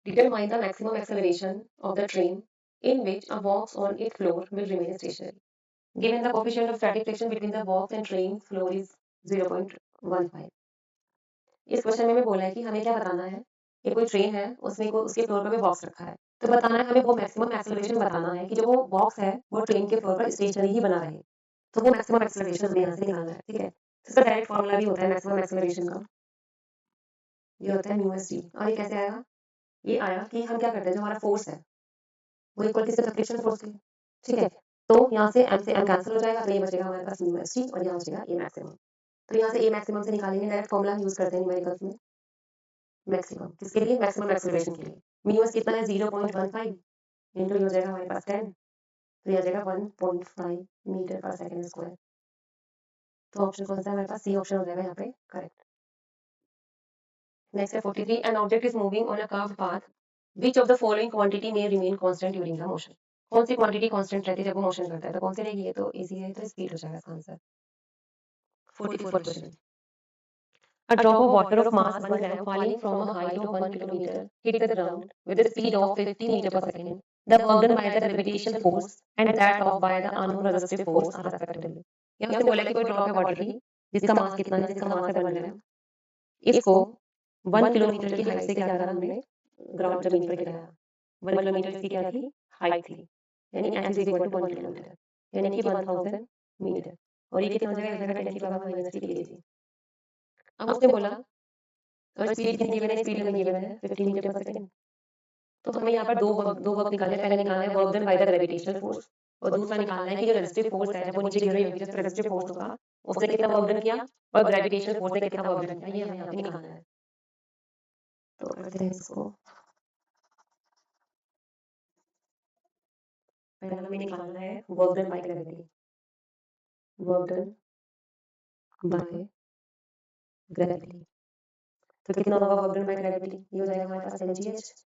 determine the maximum acceleration of the train in which a box on its floor will remain stationary given the coefficient of static friction between the box and train floor is 0.15। इस क्वेश्चन में हमें बोला है कि हमें क्या बताना है कि कोई ट्रेन है उसमें को उसके फ्लोर पर भी बॉक्स रखा है, तो बताना है हमें वो मैक्सिमम एक्सेलरेशन बताना है कि जो वो बॉक्स है वो ट्रेन के फ्लोर पर स्टेशनरी ही बना रहे, तो वो मैक्सिमम एक्सेलरेशन हमें यहाँ से निकालना है, ठीक है। तो इसका डायरेक्ट फॉर्मूला भी होता है मैक्सिमम एक्सेलरेशन का, ये होता है म्यू एस टी। और ये कैसे आएगा, ये आया कि हम क्या करते हैं, जो हमारा फोर्स है वो इक्वल किससे था, फ्रिक्शन फोर्स के, ठीक है। तो यहाँ से एम कैंसिल हो जाएगा, तो ये बचेगा हमारे पास म्यू एस टी और यहाँ बचेगा ए मैक्सिमम। तो यहाँ से ए मैक्सिमम से निकालेंगे, डायरेक्ट फॉर्मूला यूज करते हैं न्यूमेरिकल्स में, मैक्सिमम किसके लिए, मैक्सिमम एक्सेलरेशन के लिए। म्यू एस कितना है 0.15 इंटू ये हो जाएगा हमारे पास 10, तो ये आ जाएगा 1.5 मीटर पर सेकंड स्क्वायर। तो ऑप्शन कौन सा है हमारे पास, सी ऑप्शन हो जाएगा यहाँ पे करेक्ट। नेक्स्ट है 43 an object is moving on a curved path which of the following quantity may remain constant during the motion. कौन सी क्वांटिटी कांस्टेंट रहती है जब वो मोशन करता है, तो कौन सी रहेगी, ये तो इजी है, तो स्पीड हो जाएगा इसका answer. 44 question A drop of water of mass 1 gram falling from a height of 1 kilometer hit the ground with a speed of 50 meter per second. The work done by the gravitational force and that of by the unknown resistive force are respectively। यहाँ से बोला कि कोई ड्रॉप है वाटर की जिसका मास कितना है, जिसका मास है 1 ग्राम, इसको 1 किलोमीटर की हाइट से क्या करा हमने ग्राउंड जमीन पर गिराया, 1 किलोमीटर इसकी क्या थी, हाइट थी, यानी h is equal to 1 kilometre, यानी कि 1000 मीटर। और ये कितना हो जाएगा, इस जगह 10 की पावर माइनस 3 kg। अब उसने बोला और स्पीड कितनी गिवन है, स्पीड हमें गिवन है 15 मीटर पर सेकंड। तो हमें यहाँ पर दो वर्क निकालने हैं। पहले निकालना है work done by the gravitational force, और दूसरा निकालना है कि जो रेजिस्टिव फोर्स है, जब वो नीचे गिर रही होगी, जो रेजिस्टिव फोर्स होगा उसने कितना वर्क डन किया, और ग्रेविटेशनल फोर्स ने कितना वर्क डन किया, ये हमें यहाँ पे निकालना है। तो करते हैं इसको। पहला हमें निकालना है work done by gravity, work done by gravity. तो कितना होगा वर्क डन बाय ग्रेविटी, ये हो जाएगा हमारे पास mgh।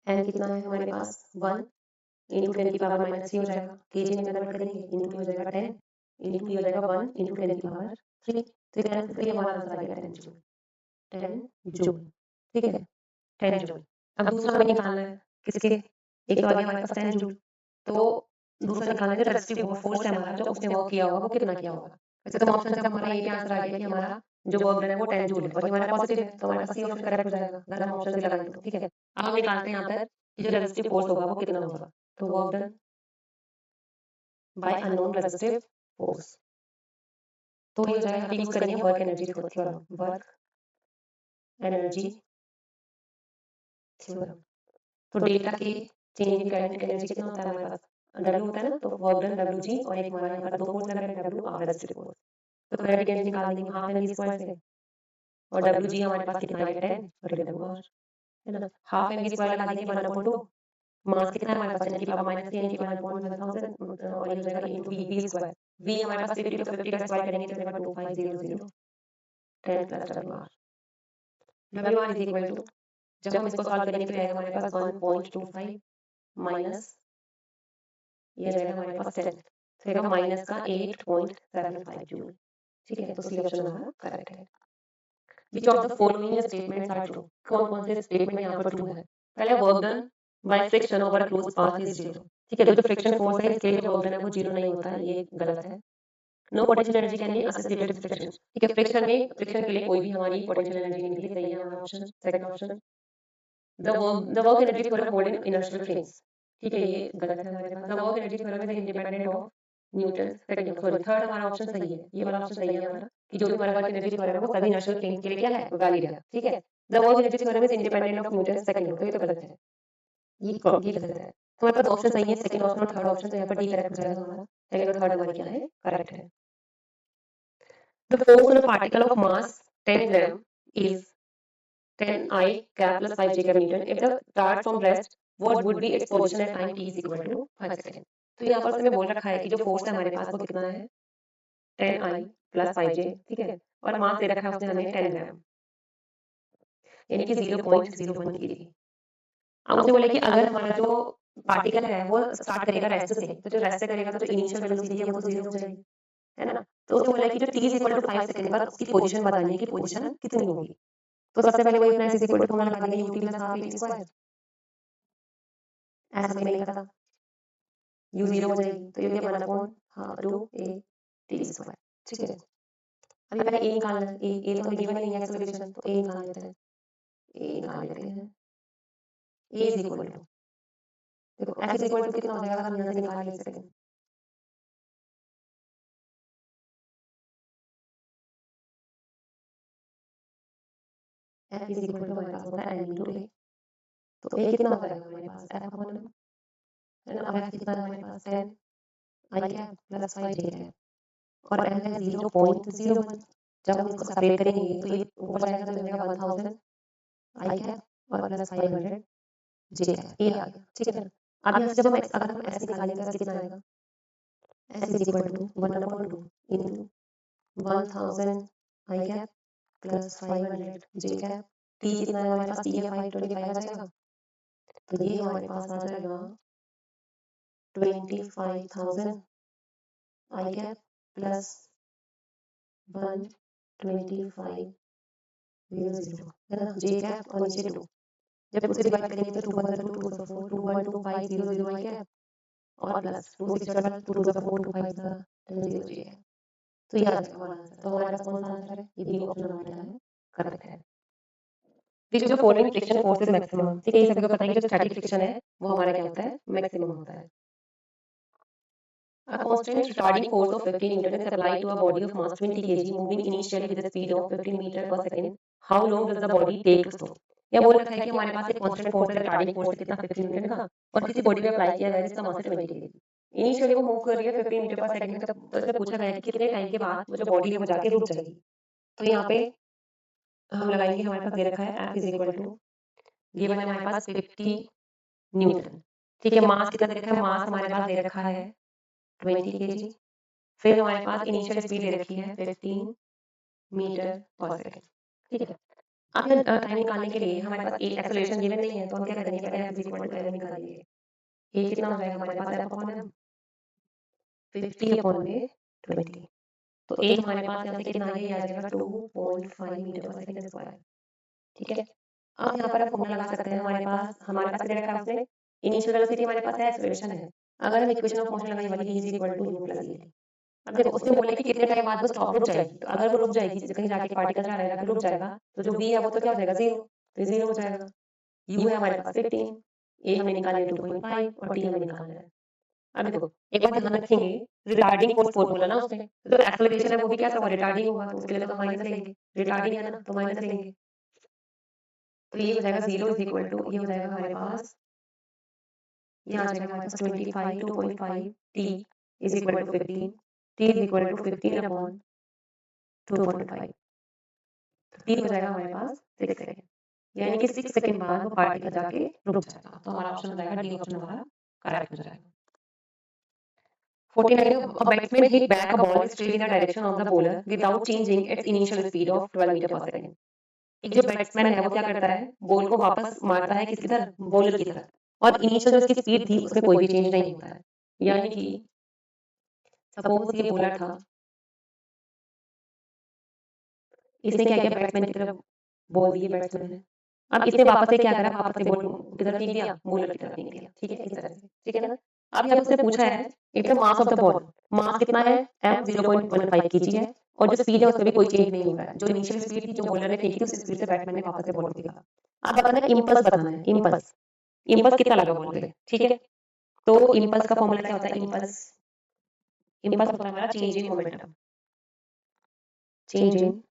एन कितना है हमारे पास, 1 इंटू 10 की पावर माइनस 3 हो जाएगा, केजी में कन्वर्ट करेंगे, इंटू हो जाएगा 10, इंटू हो जाएगा 1 इंटू 10 की पावर 3। तो ये हमारा आंसर आ गया 10 जूल, 10 जूल। ठीक है, 10 जूल। अब दूसरा हमें निकालना है किसके, एक तो आ गया हमारे पास 10 जूल, तो दूसरा निकालना है जो रेजिस्टिव फोर्स है हमारा, जो उसने वर्क किया होगा वो कितना किया होगा। वैसे तो ऑप्शन से हमारा ये भी आंसर आ गया कि हमारा जो वर्क डन है वो 10 जूल है, और ये हमारा पॉजिटिव है, तो हमारे पास सी ऑप्शन करेक्ट हो जाएगा अगर हम ऑप्शन से लगाएं तो। ठीक है, अब हम निकालते हैं यहाँ पर कि जो रेजिस्टिव फोर्स होगा वो कितना होगा। तो work done bye unknown resistive force, तो ये हो जाएगा, यूज करेंगे work energy theorem, work energy theorem. तो डेल्टा के चेंज इन काइनेटिक एनर्जी कितना होता है हमारे पास, W होता है ना, तो वर्क डन WG, और एक हमारे यहाँ पर दो फोर्स लग रहे हैं, W और रेजिस्टिव फोर्स। तो काइनेटिक एनर्जी निकाल देंगे हाफ mv स्क्वायर से, और WG हमारे पास कितना है 10, और ये W और है ना, हाफ mv स्क्वायर लगा देंगे 1/2, मास कितना है हमारे पास 10 की पावर माइनस 3 की 1/1000, और ये हो जाएगा इनटू v स्क्वायर। v हमारे पास 50 तो 50 का स्क्वायर करेंगे तो जाएगा 2500 10 plus WR। WR is equal to, जब हम इसको सॉल्व करेंगे तो आएगा हमारे पास 1.25 माइनस, ये रहेगा हमारे पास 10, तो रहेगा माइनस का 8.75 जूल। ठीक है, तो सी ऑप्शन हमारा करेक्ट है। Which of the following statements are true, कौन कौन से स्टेटमेंट यहाँ पर ट्रू है। पहले work done by friction over a closed path is zero. ठीक है, तो जो फ्रिक्शन फोर्स है इसके लिए जो वर्क डन है वो जीरो नहीं होता है, ये गलत है। No potential energy can be associated with friction. ठीक है, फ्रिक्शन के लिए कोई भी हमारी पोटेंशियल एनर्जी नहीं मिली, सही है हमारा option, second option. The work energy theorem hold in inertial frames. ठीक है, ये गलत है हमारे पास। The work energy theorem is independent of Newton, second sorry third हमारा ऑप्शन सही है, ये वाला ऑप्शन सही है हमारा, कि जो भी हमारा वर्क एनर्जी थ्योरम है वो सभी इनर्शियल फ्रेम्स के लिए क्या है, वैलिड है। ठीक है, the work energy theorem is independent of Newton, second, तो ये तो गलत है, ये गलत है। तो हमारे पास ऑप्शन सही है, सेकंड ऑप्शन और थर्ड ऑप्शन, तो यहाँ पर डी करेक्ट हो जाएगा हमारा, सेकंड और थर्ड हमारी क्या है, करेक्ट है। The force on a particle of mass 10 gram is 10 I cap plus 5 J cap Newton. If the start from rest, what would be its position at time t is equal to 5 second. तो यहाँ पर हमें बोल रखा है कि जो फोर्स है हमारे पास वो कितना है 10 I plus 5 J, ठीक है, और मास दे रखा है उसने हमें 10 ग्राम, यानी कि 0.01 kg। अब उसने बोला कि अगर हमारा जो पार्टिकल है वो स्टार्ट करेगा रेस्ट से, तो जो रेस्ट से करेगा तो जो इनिशियल वेलोसिटी है वो तो 0 हो जाएगी, है ना। तो उसने बोला कि जो t is equal to 5 second पर उसकी पोजीशन बतानी है कि पोजीशन कितनी होगी। तो सबसे पहले वही अपना s is equal to formula लगा देंगे ut plus half at square, ऐसा हमें नहीं पता, u 0 हो जाएगी, तो ये हो गया 1 upon half 2 a t square. ठीक है, अभी पहले a निकालना है, a तो हमें गिवन नहीं है एक्सेलरेशन, तो a निकाल लेते हैं, a निकाल लेते हैं, a इज इक्वल टू, देखो f इज इक्वल टू कितना हो जाएगा अगर हम यहाँ से निकाल ले सकें, f इज इक्वल टू हमारे पास होता है n into a, तो a कितना हो जाएगा हमारे पास f अपॉन m, है ना। अब f कितना है हमारे पास 10 i cap plus 5 j cap, और m है 0.01। जब हम इसको सेपरेट करेंगे तो ये ऊपर जाएगा तो मिलेगा 1000 i कैप और प्लस 500 j कैप, ये आ गया। ठीक है, अब यहाँ से जब हम अगर हम s निकालेंगे तो s कितना आएगा, s is equal to 1/2 into 1000 i cap plus 500 j cap, t कितना है हमारे पास, t है 525 आ जाएगा, तो ये हमारे पास आ जाएगा 25,000 i कैप प्लस 125,000, है ना, j कैप और नीचे 2, जब उसे डिवाइड करेंगे तो 2 1 2 2 4 212,500 i कैप और प्लस 2 6 12 2 2 4 2 5 0 j है, तो ये आ जाएगा हमारा आंसर। तो हमारे पास कौन सा आंसर है, ये बी ऑप्शन हमारा क्या है, करेक्ट है। which of the following friction force is maximum? ठीक है, ये सभी को पता है कि जो स्टैटिक फ्रिक्शन है वो हमारा क्या होता है, मैक्सिमम होता है. A constant retarding force of 15 Newton is applied to a body of mass 20 kg moving initially with a speed of 15 meter per second. How long does the body take to stop? यह बोल रखा है कि हमारे पास एक कांस्टेंट फोर्स है, रिटार्डिंग फोर्स कितना 15 न्यूटन का, और किसी बॉडी पे अप्लाई किया गया है जिसका मास है 20 केजी. इनिशियली वो मूव कर रही है 15 मीटर पर सेकंड में, तो इससे पूछा गया है कि कितने टाइम के बाद वो जो बॉडी है वो जाके रुक जाएगी. तो यहाँ पे हम लगाएंगे, हमारे पास दे रखा है F is equal to, given है हमारे पास 50 न्यूटन. ठीक है, मास कितना दे रखा है, मास हमारे पास दे रखा है 20 केजी. फिर हमारे पास इनिशियल स्पीड दे रखी है 15 मीटर पर सेकंड. ठीक है, अब टाइम निकालने के लिए हमारे पास एक एक्सेलरेशन गिवन नहीं है, तो हम क्या करेंगे, पहले f इक्वल टू m निकालेंगे. ये कितना हो जाएगा हमारे पास, f अपॉन m 50 अपॉन में 20. तो एक हमारे पास यहाँ से कितना आ गया, आ जाएगा 2.5 मीटर पर सेकंड स्क्वायर. ठीक है, अब यहाँ पर हम फॉर्मूला लगा सकते हैं. हमारे पास क्या रखा है उसने, इनिशियल वेलोसिटी हमारे पास है, एक्सेलरेशन है. अगर हम इक्वेशन ऑफ मोशन लगाएं वाली is equal to u plus e. अब देखो उसने बोला कि कितने टाइम बाद वो स्टॉप रुक जाएगी, तो अगर वो रुक जाएगी, जैसे कहीं जाके पार्टिकल जा रहा है, रुक जाएगा, तो जो v है वो तो क्या हो जाएगा, 0. तो 0 हो जाएगा. u है हमारे पास 15, a हमने निकाला है 2.5 और t हमें निकालना है. अब देखो एक बात ध्यान रखेंगे, रिटार्डिंग फोर्स फॉर्मूला ना उसने, तो एक्सेलरेशन है वो भी क्या होगा, रिटार्डिंग होगा, तो उसके लिए तो माइनस लेंगे, रिटार्डिंग है ना तो माइनस लेंगे. तो ये हो जाएगा 0 इज इक्वल टू, ये हो जाएगा हमारे पास, यहाँ आ जाएगा हमारे पास 25 2.5 t is equal to 15, t is equal to 15 upon 2.5. t हो जाएगा हमारे पास 6 सेकंड, यानी कि 6 सेकंड बाद वो पार्टिकल जाके रुक जाएगा. तो हमारा ऑप्शन हो जाएगा डी ऑप्शन हमारा करेक्ट हो जाएगा. 49, a batsman hit back a ball straight in the direction of the bowler without changing its initial speed of 12 meter per second. एक जो बैट्समैन है वो क्या करता है, बॉल को वापस मारता है किसकी तरफ, बॉलर की तरफ, और इनिशियल जो उसकी स्पीड थी उसमें कोई भी चेंज नहीं होता है. यानी कि सपोज ये बॉलर था, इसने क्या किया, बैट्समैन की तरफ बॉल दी, बैट्समैन है, अब इसने वापस से क्या करा, वापस से बॉल की तरफ फेंक दिया, बॉलर की तरफ फेंक दिया. ठीक है, इस तरह से. ठीक है ना. अब यहाँ पे उसने पूछा है it's the mass of the ball, mass कितना है, m 0.15 kg है, और जो स्पीड है उसमें भी कोई चेंज नहीं हो रहा है. जो इनिशियल स्पीड थी, जो बॉलर ने फेंकी थी, उस स्पीड से बैट्समैन ने वापस से बॉल फेंका. अब बताना है इंपल्स, बताना है इंपल्स, इंपल्स कितना लगा बॉल पे. ठीक है, तो इंपल्स का फॉर्मूला क्या होता है, इंपल्स होता है हमारा change in momentum, change in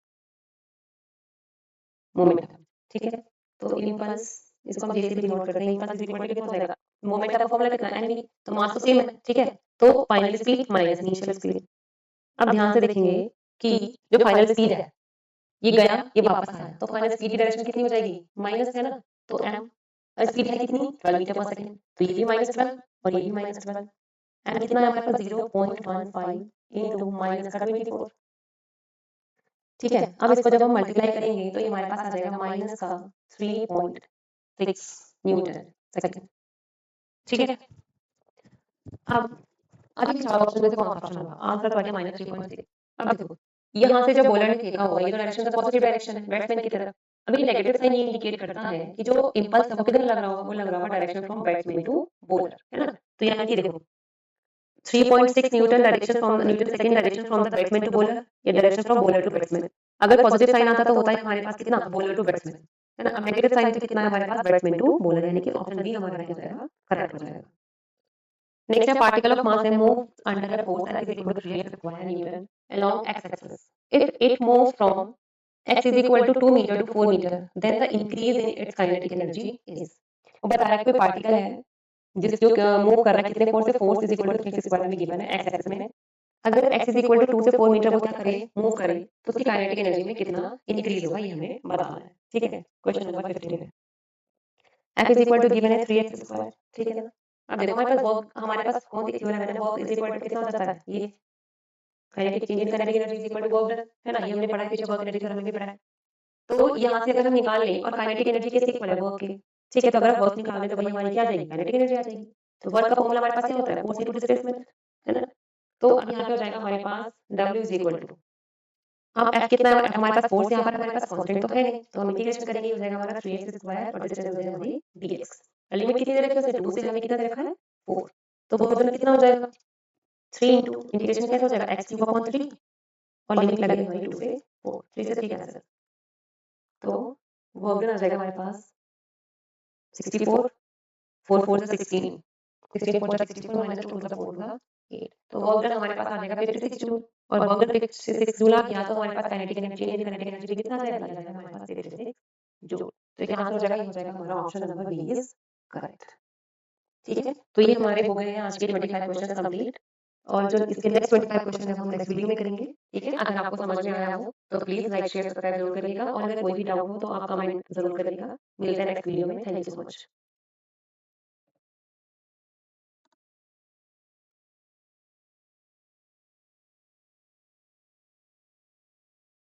momentum. ठीक है, तो इंपल्स, इसको हम जैसे भी नोट करते हैं, इंपल्स इज इक्वल टू कितना हो जाएगा, मोमेंटम का फॉर्मूला कितना है, mv, तो मास तो सेम है. ठीक है, तो final speed minus initial speed. अब ध्यान से देखेंगे कि जो फाइनल स्पीड है, ये गया, ये वापस आया, तो फाइनल स्पीड की डायरेक्शन कितनी हो जाएगी, माइनस है ना. तो m स्पीड है कितनी, 12 मीटर पर सेकंड, तो ये भी -12 और ये भी -12. m कितना है हमारे पास, 0.15 इनटू माइनस का 24. ठीक है, अब इसको जब हम मल्टीप्लाई करेंगे तो ये हमारे पास आ जाएगा माइनस का 3.6 न्यूटन सेकंड. ठीक है, अब अभी चार ऑप्शन में से कौन सा ऑप्शन होगा, आंसर तो आ गया -3.6. अब देखो यहाँ से जो बॉलर ने फेंका होगा, ये तो डायरेक्शन तो पॉजिटिव डायरेक्शन है बैट्समैन की तरफ. अभी नेगेटिव साइन ये इंडिकेट करता है कि जो इंपल्स है वो किधर लग रहा होगा, वो लग रहा होगा direction from batsman to bowler, है ना. तो यानी कि देखो 3.6 newton direction from newton second direction from the batsman to bowler, या direction from bowler to batsman. अगर पॉजिटिव साइन आता तो होता है हमारे पास कितना, बॉलर टू बैट्समैन, है ना. अब नेगेटिव साइन तो कितना है हमारे पास, बैट्समैन टू बॉलर, यानी कि ऑप्शन बी हमारा क्या हो जाएगा, करेक्ट हो जाएगा. नेक्स्ट है पार्टिकल ऑफ मास है move under a force F is equal to 3x square Newton along x axis. If it moves from x is equal to 2 meter to 4 meter, then the increase in its kinetic energy is. वो बता रहा है कोई पार्टिकल है जिस जो मूव कर रहा है कितने फोर्स से, force is equal to 3x square में गिवन है x एक्सिस में. अगर x इज इक्वल टू 2 से 4 मीटर वो क्या करे, मूव करे, तो उसकी काइनेटिक एनर्जी में कितना इंक्रीज होगा ये हमें बताना है. ठीक है, क्वेश्चन नंबर 15 में f is equal to given है 3x स्क्वायर. ठीक है ना. अब देखो हमारे पास वर्क, हमारे पास कौन सी थ्योरम है ना, वर्क इज इक्वल टू कितना हो जाता है, ये kinetic change in kinetic energy is equal to work done, है ना. ये हमने पढ़ा है, पीछे वर्क एनर्जी थ्योरम में भी पढ़ा है. तो यहाँ से अगर हम निकाल लें, और काइनेटिक एनर्जी किसके इक्वल है, वर्क के. ठीक है, तो अगर वर्क निकाल लें तो भाई हमारी क्या आ जाएगी, काइनेटिक एनर्जी आ जाएगी. तो वर्क का फॉर्मूला हमारे पास क्या होता है, फोर्स इनटू डिस्प्लेसमेंट, है ना. तो अब यहाँ पे हो जाएगा हमारे पास W इज इक्वल टू, अब F कितना है हमारे पास, फोर्स यहाँ पर हमारे पास कांस्टेंट तो है नहीं, तो हम इंटीग्रेशन करेंगे, हो जाएगा हमारा 3x स्क्वायर और डिस्टेंस हो जाएगा हमारी dx. लिमिट कितनी दे रखी है उसने, 2 से हमें कितना दे रखा है, 4. तो वो दोनों कितना हो जाएगा, 3 इंटू इंटीग्रेशन कैसे हो जाएगा, x क्यूब अपॉन 3, और लिमिट लगेगी हमारी 2 से 4, 3 से 3 कैंसिल, तो वर्क डन आ जाएगा हमारे पास 64, 4 4 से 16, 16 4 जा 64 माइनस 2 मतलब 4 होगा 8। तो वर्क डन हमारे पास आ जाएगा 56 जूल और वर्क डन 56 जूल आ गया तो हमारे पास काइनेटिक एनर्जी है, काइनेटिक एनर्जी कितना आ जाएगा हमारे पास 56 जूल। तो क्या आंसर हो जाएगा, ये हो जाएगा हमारा option number B is correct. ठीक है, तो ये हमारे हो गए हैं आज के 25 क्वेश्चंस कंप्लीट और जो इसके नेक्स्ट 25 क्वेश्चन है वो हम नेक्स्ट वीडियो में करेंगे। ठीक है, अगर आपको समझ में आया हो तो प्लीज लाइक शेयर सब्सक्राइब जरूर करिएगा और अगर कोई भी डाउट हो तो आप कमेंट जरूर करिएगा। मिलते हैं नेक्स्ट वीडियो में। Thank you so much.